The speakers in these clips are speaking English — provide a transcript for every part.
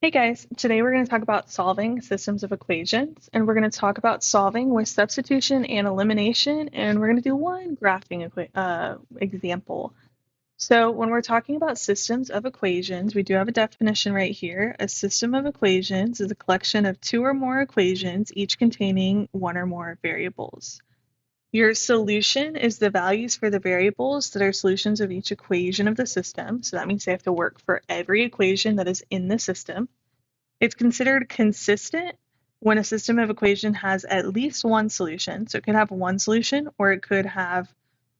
Hey guys, today we're going to talk about solving systems of equations, and we're going to talk about solving with substitution and elimination, and we're going to do one graphing example. So when we're talking about systems of equations, we do have a definition right here. A system of equations is a collection of two or more equations, each containing one or more variables. Your solution is the values for the variables that are solutions of each equation of the system. So that means they have to work for every equation that is in the system. It's considered consistent when a system of equation has at least one solution. So it could have one solution or it could have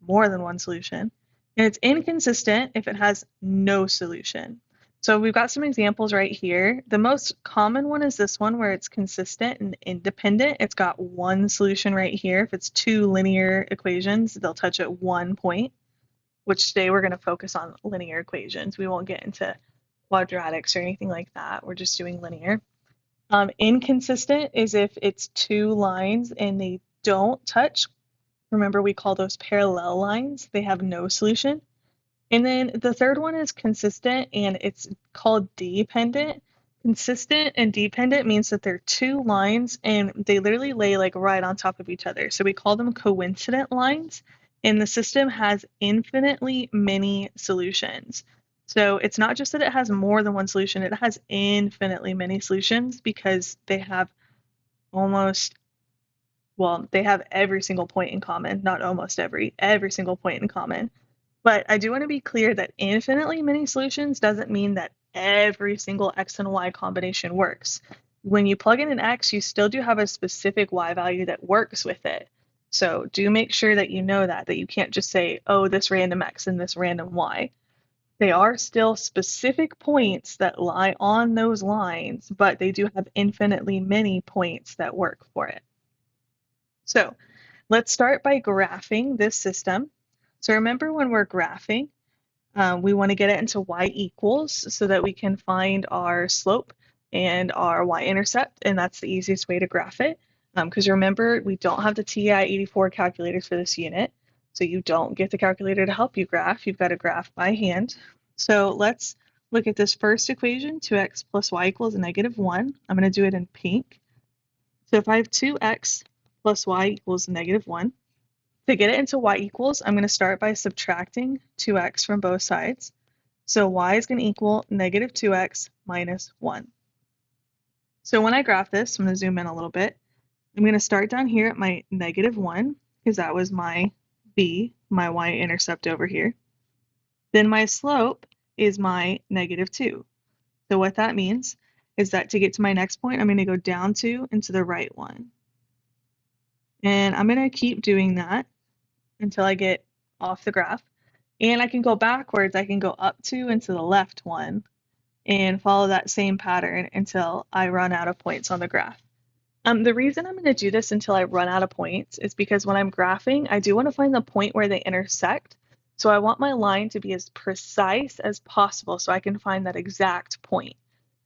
more than one solution. And it's inconsistent if it has no solution. So we've got some examples right here. The most common one is this one where it's consistent and independent. It's got one solution right here. If it's two linear equations, they'll touch at one point, which today we're going to focus on linear equations. We won't get into quadratics or anything like that. We're just doing linear. Inconsistent is if it's two lines and they don't touch. Remember, we call those parallel lines. They have no solution. And then the third one is consistent and it's called dependent. Consistent and dependent means that they're two lines and they literally lay like right on top of each other. So we call them coincident lines, and the system has infinitely many solutions. So it's not just that it has more than one solution, it has infinitely many solutions because they have almost, well, they have every single point in common, not almost every single point in common. But I do want to be clear that infinitely many solutions doesn't mean that every single x and y combination works. When you plug in an x, you still do have a specific y value that works with it. So do make sure that you know that you can't just say, oh, this random x and this random y. They are still specific points that lie on those lines, but they do have infinitely many points that work for it. So let's start by graphing this system. So remember, when we're graphing, we want to get it into y equals so that we can find our slope and our y-intercept, and that's the easiest way to graph it. Because remember, we don't have the TI-84 calculators for this unit, so you don't get the calculator to help you graph. You've got to graph by hand. So let's look at this first equation, 2x plus y equals -1. I'm going to do it in pink. So if I have 2x plus y equals -1, to get it into y equals, I'm going to start by subtracting 2x from both sides. So y is going to equal -2x minus 1. So when I graph this, I'm going to zoom in a little bit. I'm going to start down here at my -1 because that was my b, my y-intercept over here. Then my slope is my -2. So what that means is that to get to my next point, I'm going to go down 2 and to the right 1. And I'm going to keep doing that until I get off the graph. And I can go backwards, I can go up 2 and to the left 1 and follow that same pattern until I run out of points on the graph. The reason I'm going to do this until I run out of points is because when I'm graphing, I do want to find the point where they intersect. So I want my line to be as precise as possible so I can find that exact point.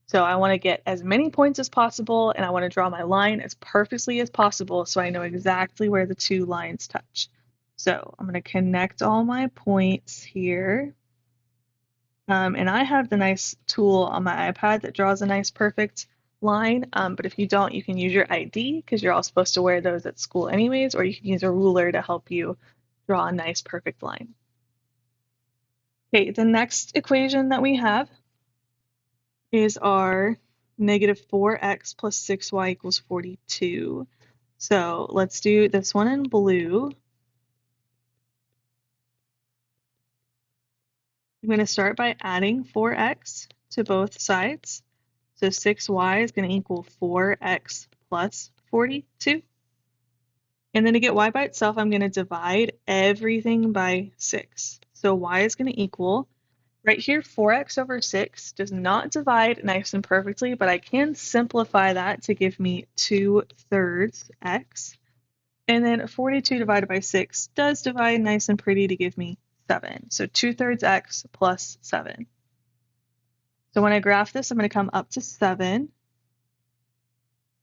So I want to get as many points as possible, and I want to draw my line as perfectly as possible so I know exactly where the two lines touch. So I'm going to connect all my points here. And I have the nice tool on my iPad that draws a nice perfect line. But if you don't, you can use your ID because you're all supposed to wear those at school anyways, or you can use a ruler to help you draw a nice perfect line. Okay, the next equation that we have is our -4x plus 6y equals 42. So let's do this one in blue. I'm going to start by adding 4x to both sides. So 6y is going to equal 4x plus 42. And then to get y by itself, I'm going to divide everything by 6. So y is going to equal, right here, 4x over 6 does not divide nice and perfectly, but I can simplify that to give me 2/3 x. And then 42 divided by 6 does divide nice and pretty to give me 7. So 2/3 x plus 7. So when I graph this, I'm going to come up to 7.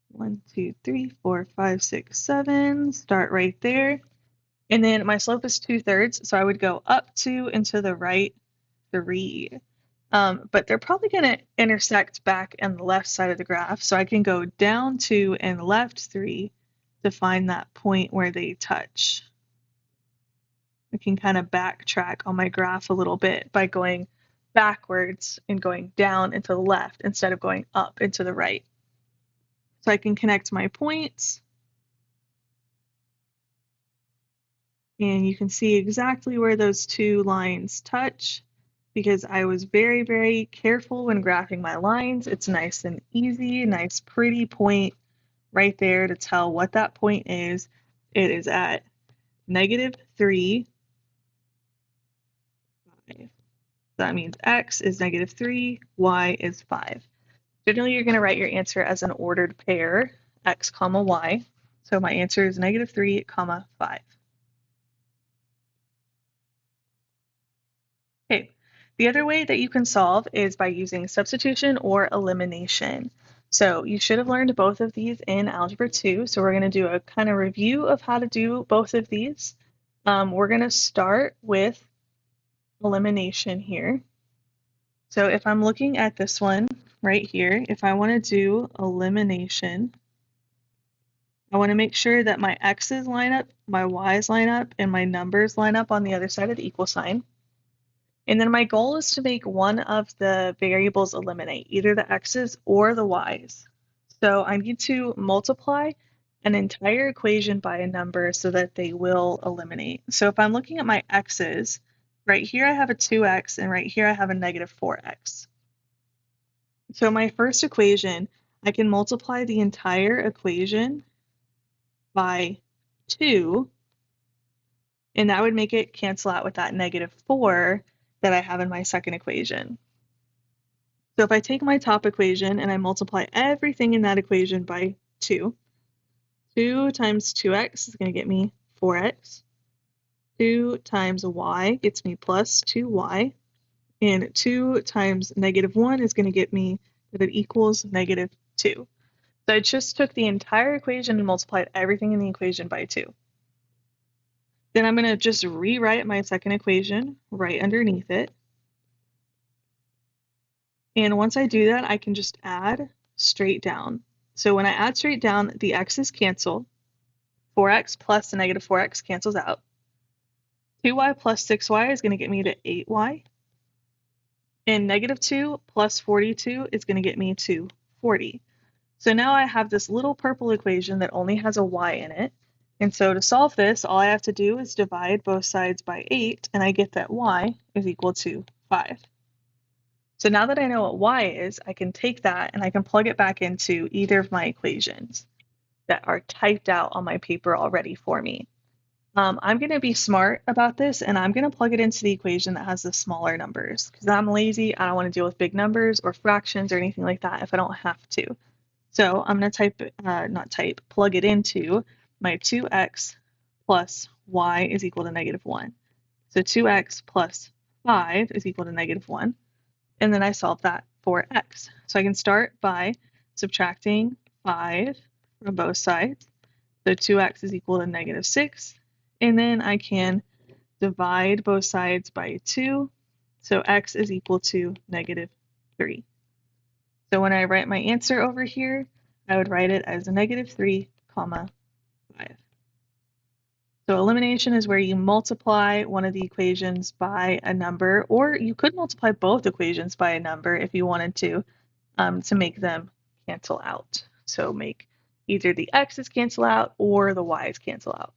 1, 2, 3, 4, 5, 6, 7. Start right there. And then my slope is 2/3, so I would go up 2 and to the right 3. but they're probably going to intersect back on the left side of the graph. So I can go down 2 and left 3 to find that point where they touch. I can kind of backtrack on my graph a little bit by going backwards and going down and to the left instead of going up and to the right. So I can connect my points, and you can see exactly where those two lines touch because I was very, very careful when graphing my lines. It's nice and easy, nice pretty point right there to tell what that point is. It is at -3, 5. That means x is -3, y is 5. Generally, you're going to write your answer as an ordered pair, x comma y. So my answer is -3, comma 5. Okay, the other way that you can solve is by using substitution or elimination. So you should have learned both of these in Algebra 2. So we're going to do a kind of review of how to do both of these. We're going to start with elimination here. So if I'm looking at this one right here, if I want to do elimination, I want to make sure that my x's line up, my y's line up, and my numbers line up on the other side of the equal sign. And then my goal is to make one of the variables eliminate, either the x's or the y's. So I need to multiply an entire equation by a number so that they will eliminate. So if I'm looking at my x's, right here I have a 2x, and right here I have a -4x. So my first equation, I can multiply the entire equation by 2, and that would make it cancel out with that -4 that I have in my second equation. So if I take my top equation and I multiply everything in that equation by 2, 2 times 2x is going to get me 4x. 2 times y gets me plus 2y. And 2 times -1 is going to get me that it equals -2. So I just took the entire equation and multiplied everything in the equation by 2. Then I'm going to just rewrite my second equation right underneath it. And once I do that, I can just add straight down. So when I add straight down, the x's cancel. 4x plus the -4x cancels out. 2y plus 6y is going to get me to 8y. And -2 plus 42 is going to get me to 40. So now I have this little purple equation that only has a y in it. And so to solve this, all I have to do is divide both sides by 8, and I get that y is equal to 5. So now that I know what y is, I can take that and I can plug it back into either of my equations that are typed out on my paper already for me. I'm going to be smart about this, and I'm going to plug it into the equation that has the smaller numbers because I'm lazy. I don't want to deal with big numbers or fractions or anything like that if I don't have to. So I'm going to plug it into my 2x plus y is equal to -1. So 2x plus 5 is equal to -1. And then I solve that for x. So I can start by subtracting 5 from both sides. So 2x is equal to -6. And then I can divide both sides by 2. So x is equal to -3. So when I write my answer over here, I would write it as -3, 5. So elimination is where you multiply one of the equations by a number, or you could multiply both equations by a number if you wanted to make them cancel out. So make either the x's cancel out or the y's cancel out.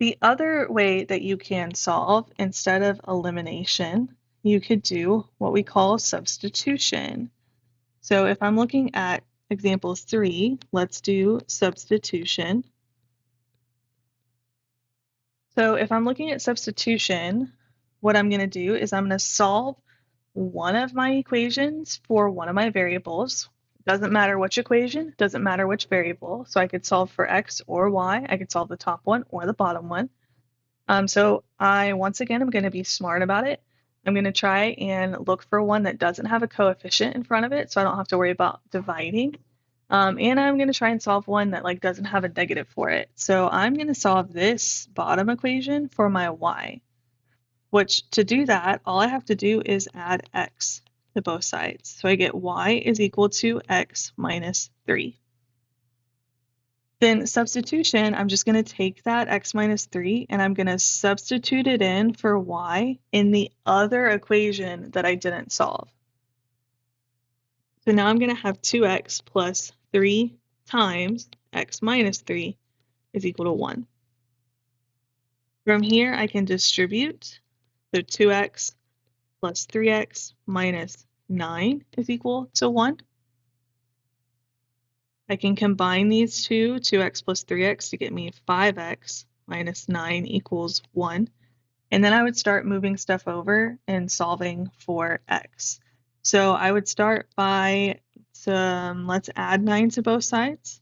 The other way that you can solve instead of elimination, you could do what we call substitution. So if I'm looking at example 3, let's do substitution. So if I'm looking at substitution, what I'm going to do is I'm going to solve one of my equations for one of my variables. Doesn't matter which equation, doesn't matter which variable. So I could solve for x or y. I could solve the top one or the bottom one. So once again, I'm going to be smart about it. I'm going to try and look for one that doesn't have a coefficient in front of it, so I don't have to worry about dividing. And I'm going to try and solve one that doesn't have a negative for it. So I'm going to solve this bottom equation for my y. which to do that, all I have to do is add x to both sides. So I get y is equal to x minus 3. Then substitution, I'm just going to take that x minus 3 and I'm going to substitute it in for y in the other equation that I didn't solve. So now I'm going to have 2x plus 3 times x minus 3 is equal to 1. From here, I can distribute. So 2x plus 3x minus 9 is equal to 1. I can combine these two, 2x plus 3x, to get me 5x minus 9 equals 1. And then I would start moving stuff over and solving for x. So I would start by, let's add 9 to both sides.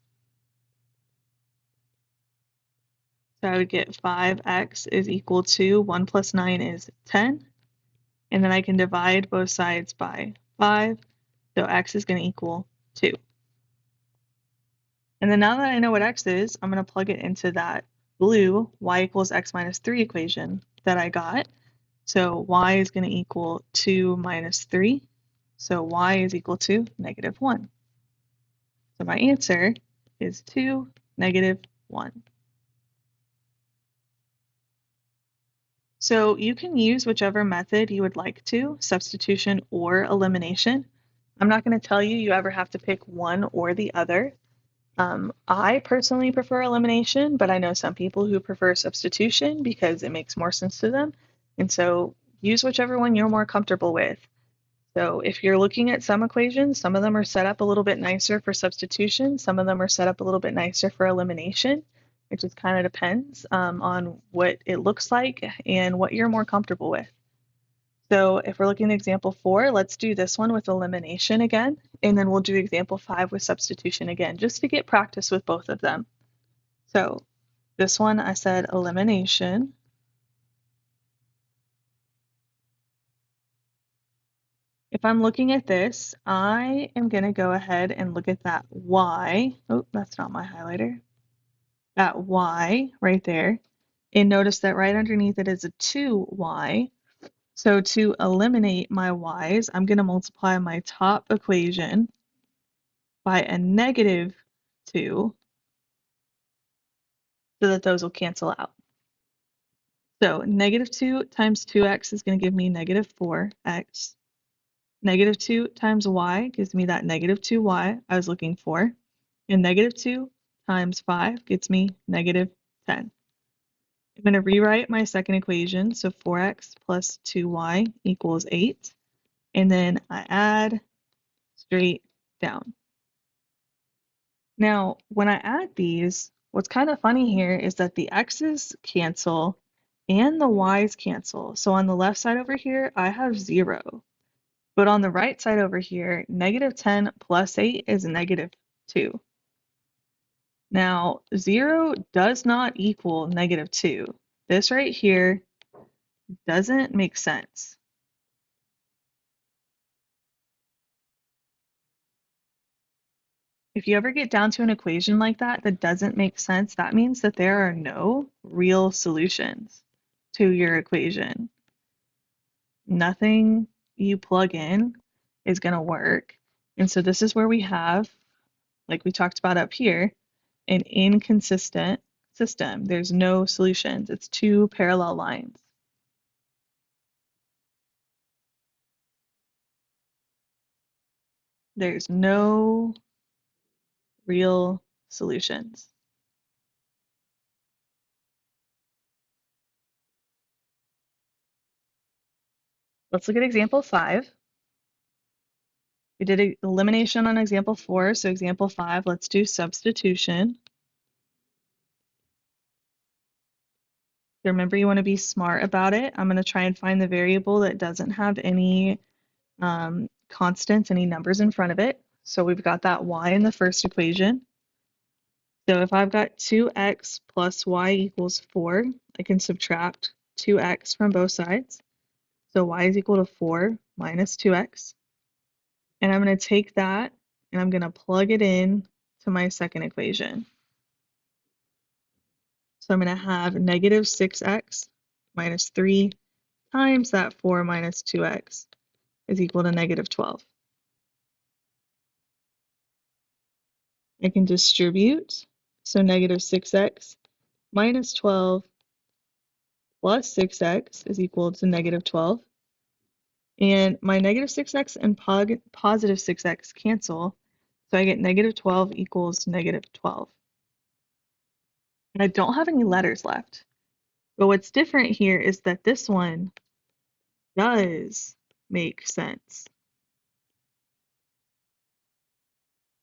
So I would get 5x is equal to 1 plus 9 is 10. And then I can divide both sides by 5. So x is going to equal 2. And then now that I know what x is, I'm going to plug it into that blue y equals x minus 3 equation that I got. So y is going to equal 2 minus 3. So y is equal to negative 1. So my answer is 2, negative 1. So you can use whichever method you would like to, substitution or elimination. I'm not going to tell you ever have to pick one or the other. I personally prefer elimination, but I know some people who prefer substitution because it makes more sense to them. And so use whichever one you're more comfortable with. So if you're looking at some equations, some of them are set up a little bit nicer for substitution. Some of them are set up a little bit nicer for elimination. It just kind of depends on what it looks like and what you're more comfortable with. So if we're looking at example 4, let's do this one with elimination again, and then we'll do example 5 with substitution again, just to get practice with both of them. So this one I said elimination. If I'm looking at this, I am going to go ahead and look at that y. Oh, that's not my highlighter. That y right there. And notice that right underneath it is a 2y. So to eliminate my y's, I'm going to multiply my top equation by a negative 2 so that those will cancel out. So negative 2 times 2x is going to give me negative 4x. Negative 2 times y gives me that negative 2y I was looking for. And negative 2 times 5 gets me negative 10. I'm going to rewrite my second equation. So 4x plus 2y equals 8. And then I add straight down. Now, when I add these, what's kind of funny here is that the x's cancel and the y's cancel. So on the left side over here, I have 0. But on the right side over here, negative 10 plus 8 is negative 2. Now, 0 does not equal negative 2. This right here doesn't make sense. If you ever get down to an equation like that that doesn't make sense, that means that there are no real solutions to your equation. Nothing you plug in is going to work. And so this is where we have, like we talked about up here, an inconsistent system. There's no solutions. It's two parallel lines. There's no real solutions. Let's look at example 5. We did elimination on example 4, so example 5, let's do substitution. Remember, you want to be smart about it. I'm going to try and find the variable that doesn't have any constants, any numbers in front of it. So we've got that y in the first equation. So if I've got 2x plus y equals 4, I can subtract 2x from both sides. So y is equal to 4 minus 2x. And I'm going to take that and I'm going to plug it in to my second equation. So I'm going to have negative 6x minus 3 times that 4 minus 2x is equal to negative 12. I can distribute, so negative 6x minus 12 plus 6x is equal to negative 12. And my negative 6x and positive 6x cancel, so I get negative 12 equals negative 12. And I don't have any letters left. But what's different here is that this one does make sense.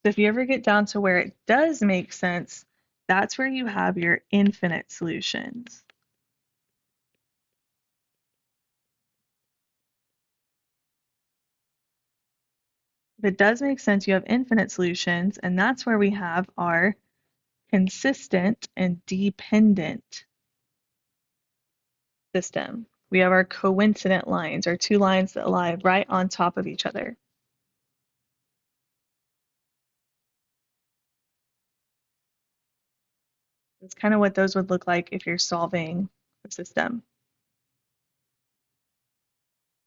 So if you ever get down to where it does make sense, that's where you have your infinite solutions. If it does make sense, you have infinite solutions, and that's where we have our consistent and dependent system. We have our coincident lines, our two lines that lie right on top of each other. That's kind of what those would look like if you're solving the system.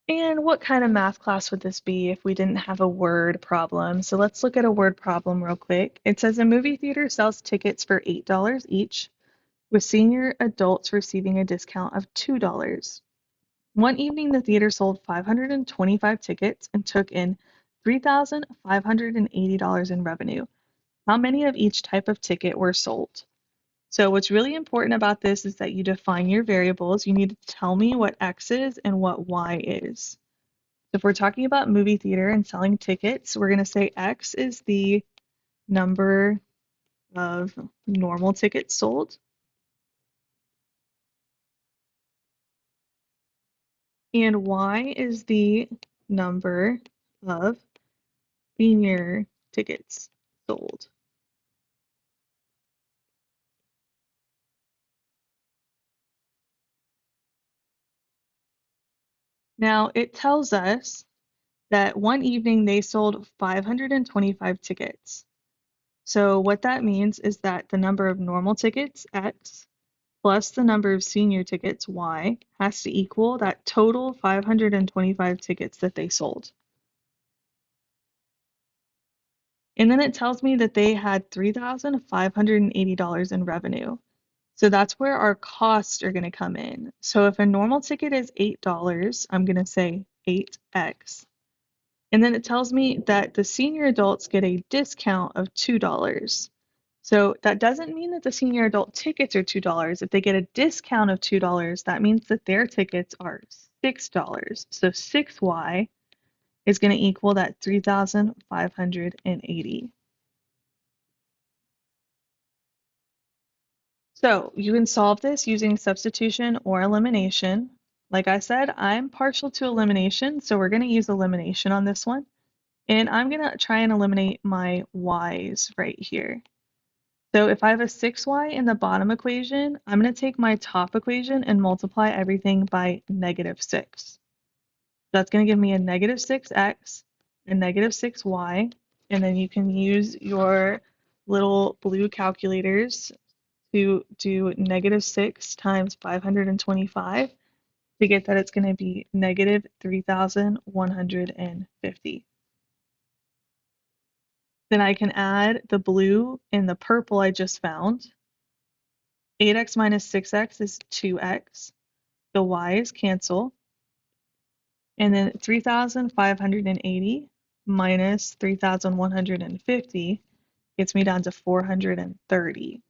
And what kind of math class would this be if we didn't have a word problem? So let's look at a word problem real quick. It says a movie theater sells tickets for $8 each, with senior adults receiving a discount of $2. One evening, the theater sold 525 tickets and took in $3,580 in revenue. How many of each type of ticket were sold? So what's really important about this is that you define your variables. You need to tell me what X is and what Y is. So if we're talking about movie theater and selling tickets, we're going to say X is the number of normal tickets sold. And Y is the number of senior tickets sold. Now it tells us that one evening they sold 525 tickets. So what that means is that the number of normal tickets, X, plus the number of senior tickets, Y, has to equal that total 525 tickets that they sold. And then it tells me that they had $3,580 in revenue. So that's where our costs are going to come in. So if a normal ticket is $8, I'm going to say 8x. And then it tells me that the senior adults get a discount of $2. So that doesn't mean that the senior adult tickets are $2. If they get a discount of $2, that means that their tickets are $6. So 6y is going to equal that 3,580. So you can solve this using substitution or elimination. Like I said, I'm partial to elimination, so we're going to use elimination on this one. And I'm going to try and eliminate my y's right here. So if I have a 6y in the bottom equation, I'm going to take my top equation and multiply everything by negative 6. That's going to give me a negative 6x and negative 6y. And then you can use your little blue calculators to do negative 6 times 525 to get that it's going to be negative 3,150. Then I can add the blue and the purple I just found. 8x minus 6x is 2x. The y's cancel. And then 3,580 minus 3,150 gets me down to 430.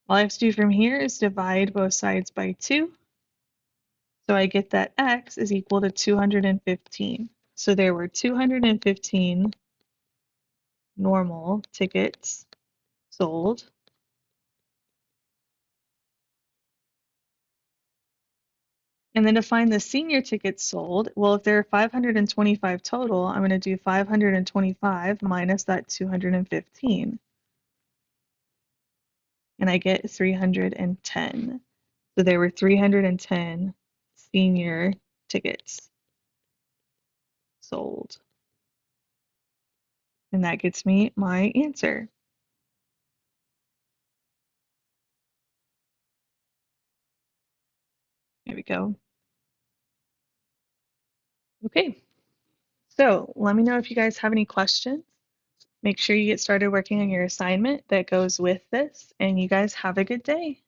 All I have to do from here is divide both sides by 2. So I get that x is equal to 215. So there were 215 normal tickets sold. And then to find the senior tickets sold, well, if there are 525 total, I'm going to do 525 minus that 215. And I get 310. So there were 310 senior tickets sold. And that gets me my answer. There we go. Okay, so let me know if you guys have any questions. Make sure you get started working on your assignment that goes with this, and you guys have a good day.